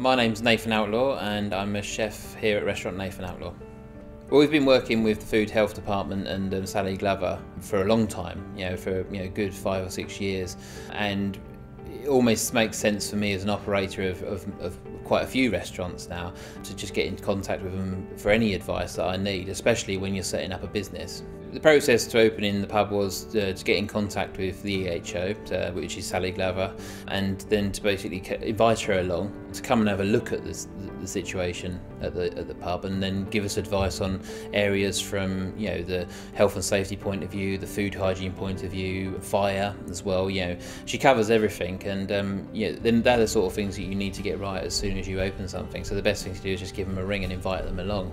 My name's Nathan Outlaw and I'm a chef here at restaurant Nathan Outlaw. Well, we've been working with the Food Health Department and Sally Glover for a long time, for a good 5 or 6 years, and it almost makes sense for me as an operator of quite a few restaurants now to just get in contact with them for any advice that I need, especially when you're setting up a business. The process to opening the pub was to get in contact with the EHO, which is Sally Glover, and then to basically invite her along to come and have a look at the situation at the pub, and then give us advice on areas from the health and safety point of view, the food hygiene point of view, fire as well. She covers everything, and then they're the sort of things that you need to get right as soon as you open something. So the best thing to do is just give them a ring and invite them along.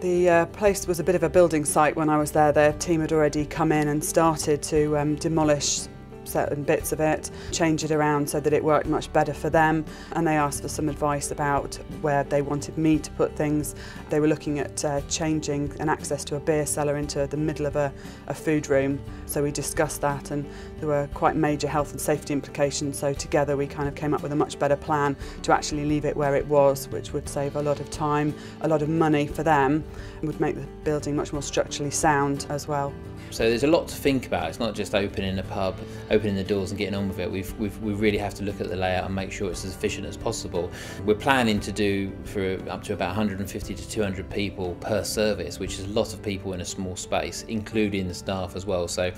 The place was a bit of a building site when I was there. Their team had already come in and started to demolish certain bits of it, change it around so that it worked much better for them, and they asked for some advice about where they wanted me to put things. They were looking at changing an access to a beer cellar into the middle of a food room, so we discussed that, and there were quite major health and safety implications, so together we kind of came up with a much better plan to actually leave it where it was, which would save a lot of time, a lot of money for them, and would make the building much more structurally sound as well. So there's a lot to think about. It's not just opening a pub, opening the doors and getting on with it. We really have to look at the layout and make sure it's as efficient as possible. We're planning to do for up to about 150 to 200 people per service, which is a lot of people in a small space, including the staff as well. So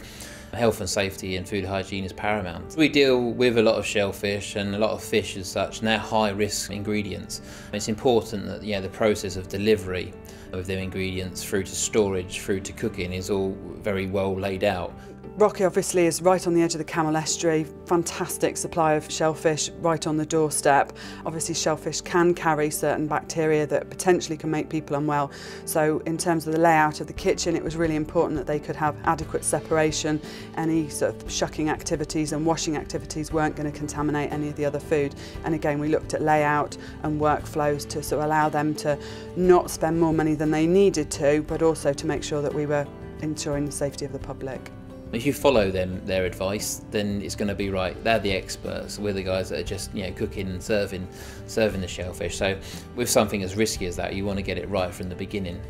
health and safety and food hygiene is paramount. We deal with a lot of shellfish and a lot of fish as such, and they're high risk ingredients. It's important that the process of delivery of their ingredients through to storage, through to cooking is all very well laid out. Rocky obviously is right on the edge of the Camel Estuary, fantastic supply of shellfish right on the doorstep. Obviously shellfish can carry certain bacteria that potentially can make people unwell, so in terms of the layout of the kitchen it was really important that they could have adequate separation. Any sort of shucking activities and washing activities weren't going to contaminate any of the other food, and again we looked at layout and workflows to sort of allow them to not spend more money than they needed to, but also to make sure that we were ensuring the safety of the public. If you follow their advice, then it's going to be right. They're the experts. We're the guys that are just cooking and serving the shellfish. So with something as risky as that, you want to get it right from the beginning.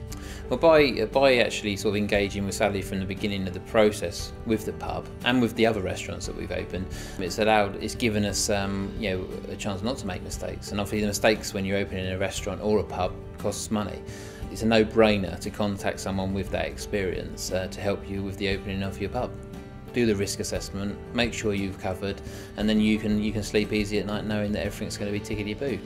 Well, by actually sort of engaging with Sally from the beginning of the process with the pub and with the other restaurants that we've opened, it's given us a chance not to make mistakes. And obviously the mistakes when you're opening a restaurant or a pub costs money. It's a no-brainer to contact someone with that experience to help you with the opening of your pub. Do the risk assessment, make sure you've covered, and then you can sleep easy at night knowing that everything's going to be tickety-boo.